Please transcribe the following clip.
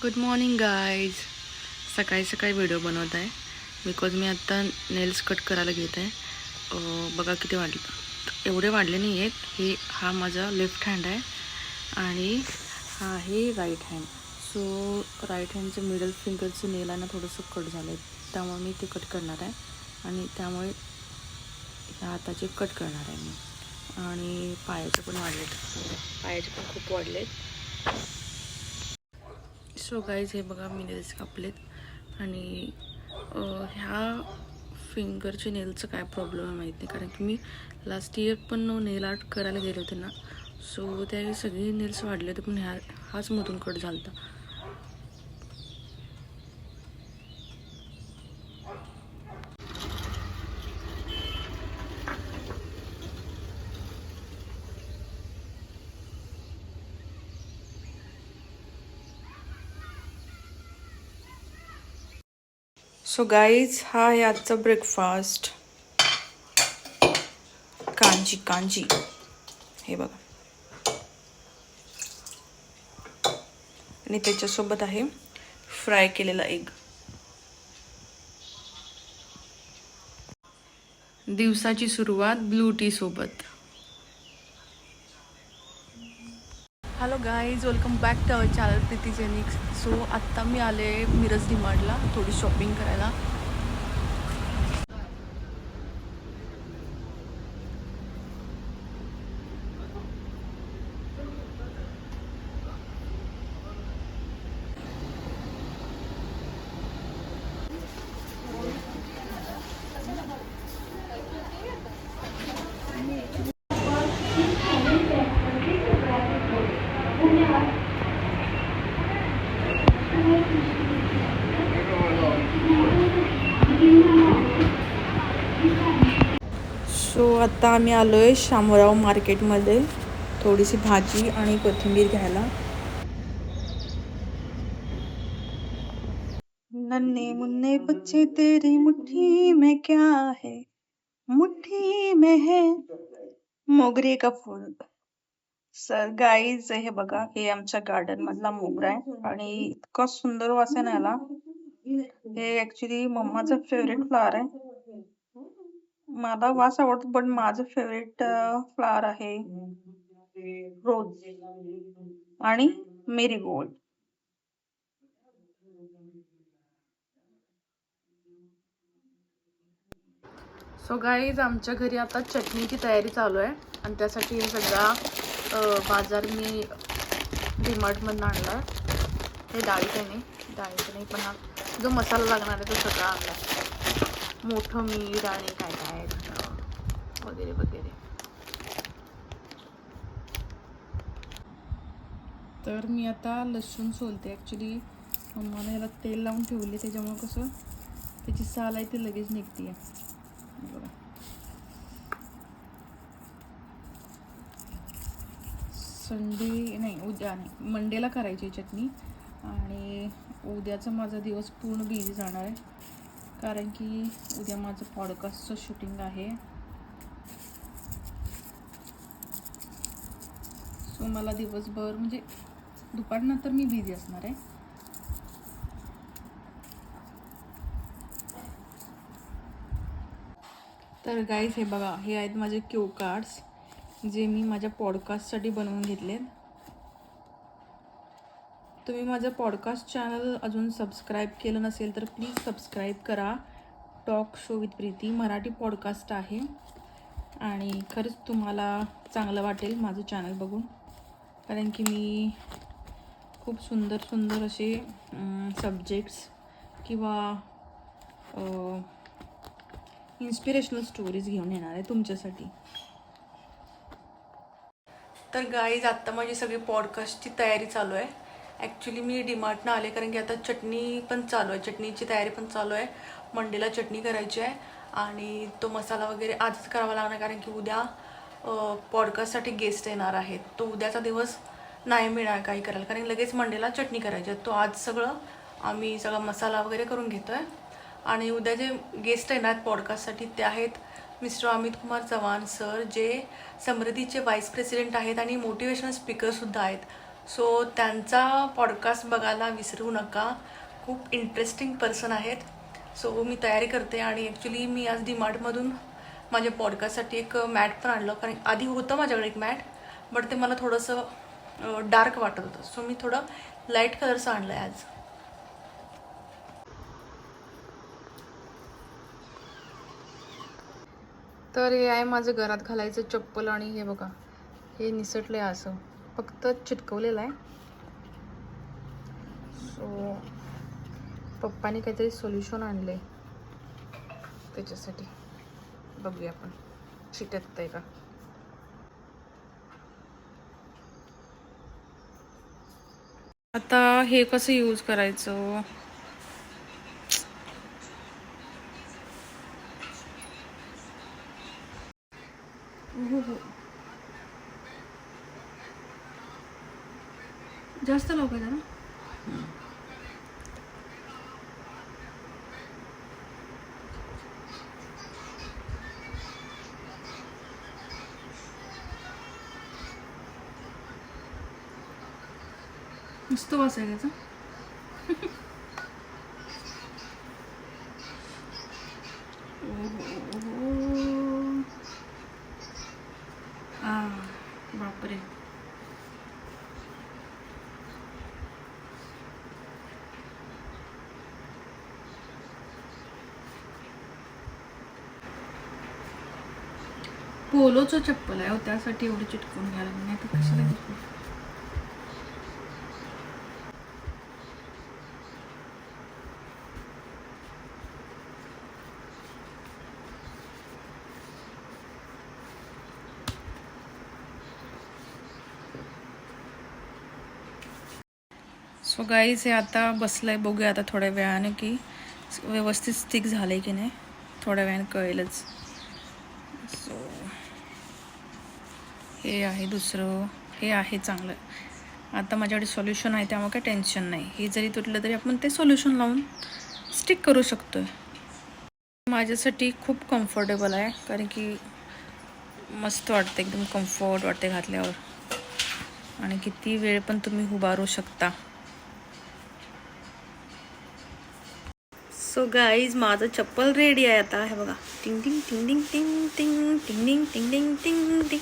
Good morning guys. सकाळी सकाळी video बनवत आहे बिकॉज मी आत्ता नेल्स कट करायला घेत आहे. बघा किती वाढले. एवढे वाढले नाही आहेत. हा माझा लेफ्ट हँड आहे आणि हा आहे राईट हँड. सो राईट हँडचं मिडल फिंगरचं नेल आहे ना थोडंसं कट झालं आहे, त्यामुळे मी ते कट करणार आहे आणि त्यामुळे ह्या हाताचे कट करणार आहे मी. आणि पायाचे पण वाढलेत, पायाचे पण खूप वाढलेत. सो गाईज हे बघा मी नेल्स कापलेत आणि ह्या फिंगरचे नेलचं काय प्रॉब्लेम आहे माहीत नाही, कारण की मी लास्ट इयर पण नेल आर्ट करायला गेले होते ना. सो त्यावेळी सगळी नेल्स वाढले होते पण हाच मधून कट झाला होता. सो गाईज हा आहे आजचा ब्रेकफास्ट. कांजी हे बघा, आणि त्याच्यासोबत आहे फ्राय केलेला एग. दिवसाची सुरुवात ब्लू टी सोबत. Hello guys, welcome back to our channel Preeti जेनिक्स. सो आत्ता मी आले मिरज डीमार्टला थोडी शॉपिंग करायला. सो आता आम्ही आलो आहे शामराव मार्केटमध्ये थोडीशी भाजी आणि कोथिंबीर घ्यायला. नन्हे मुन्ने बच्चे तेरी मुट्ठी में क्या है, मुट्ठी में है मोगरे का फूल. सर गाईज हे बघा, हे आमच्या गार्डन मधला मोगरा आहे आणि इतका सुंदर वास आहे ना याला. हे ऍक्च्युली मम्माचं फेवरेट फ्लावर आहे. मला वास आवडतो पण माझं फेवरेट फ्लावर आहे रोज आणि मेरीगोल्ड. सो गाईज आमच्या घरी आता चटणीची तयारी चालू आहे आणि त्यासाठी हे सगळा बाजार मी डीमार्टमधून आणला. हे डाळीचं नाही पण हा जो मसाला लागणार आहे तो सगळा आणला. मोठं मीठ आणि काय काय वगैरे वगैरे. तर मी आता लसूण सोलते. ॲक्च्युली मम्माने ह्याला तेल लावून ठेवले, त्याच्यामुळे कसं त्याची साल आहे ती लगेच निघते. बघा संडे नाही, उद्या नाही, मंडेला करायची चटणी. आणि उद्याचा माझा दिवस पूर्ण बिझी जाणार आहे कारण की उद्या माझं पॉडकास्टचं शूटिंग आहे. सो मला दिवसभर म्हणजे दुपारनंतर मी बिझी असणार आहे. तर गाईज हे बघा, हे आहेत माझे क्यू कार्ड्स जे मी माझ्या पॉडकास्टसाठी बनवून घेतलेत. तुम्ही माझं पॉडकास्ट चॅनल अजून सबस्क्राईब केलं नसेल तर प्लीज सबस्क्राईब करा. Talk show with Preeti Marathi podcast आहे आणि खरंच तुम्हाला चांगलं वाटेल माझं चॅनल बघून, कारण की मी खूप सुंदर सुंदर असे सब्जेक्ट्स किंवा इन्स्पिरेशनल स्टोरीज घेऊन येणार आहे तुमच्यासाठी. तर गाईज आत्ता माझी सगळी पॉडकास्टची तयारी चालू आहे. ॲक्च्युली मी डीमार्टनं आले कारण की आता चटणी पण चालू आहे, चटणीची तयारी पण चालू आहे. मंडेला चटणी करायची आहे आणि तो मसाला वगैरे आजच करावा लागणार कारण की उद्या पॉडकास्टसाठी गेस्ट येणार आहेत. तो उद्याचा दिवस नाही मिळणार काही करायला कारण लगेच मंडेला चटणी करायची आहे. तो आज आम्ही सगळा मसाला वगैरे करून घेतो आहे. आणि उद्या जे गेस्ट येणार पॉडकास्टसाठी ते आहेत मिस्टर अमित कुमार चव्हाण सर, जे समृद्धीचे व्हाईस प्रेसिडेंट आहेत आणि मोटिवेशनल स्पीकरसुद्धा आहेत. सो त्यांचा पॉडकास्ट बघायला विसरू नका. खूप इंटरेस्टिंग पर्सन आहेत. सो मी तयारी करते आणि ॲक्च्युली मी आज डीमार्टमधून माझ्या पॉडकास्टसाठी एक मॅट पण आणलं, कारण आधी होतं माझ्याकडे एक मॅट, बट ते मला थोडंसं डार्क वाटत होतं. सो मी थोडं लाईट कलरचं आणलं आहे आज. तर हे आहे माझं घरात घालायचं चप्पल आणि हे बघा हे निसटलं आहे, असं फक्त चिटकवलेलं आहे. सो पप्पाने काहीतरी सोल्युशन आणले त्याच्यासाठी, बघूया आपण चिटकत आहे का. आता हे कसं यूज करायचं. जास्त लोक आहेत ना. नुसतं बसायचं. बापरे. पोलोचं चप्पल आहे, त्यासाठी एवढी चिटकून घ्यायला नाही तर कशाला घेतलं. सो गाईज हे आता बसलंय, बघूया आता थोड्या वेळाने की व्यवस्थित स्टिक झालंय की नाही, थोड्या वेळाने कळेलच. सो हे आहे दुसरं, हे आहे चांगलं. आता माझ्याकडे सोल्युशन आहे त्यामुळे काही टेन्शन नाही. हे जरी तुटलं तरी आपण ते सोल्युशन लावून स्टिक करू शकतो. माझ्यासाठी खूप कम्फर्टेबल आहे, कारण की मस्त वाटते, एकदम कम्फर्ट वाटते घातल्यावर, आणि किती वेळ पण तुम्ही उभारू शकता. सो गाईज माझं चप्पल रेडी आहे आता. हे बघा, टिंग टिंग टिंग टिंग टिंग टिंग टिंग टिंग टिंग टिंग टिंग टिंग.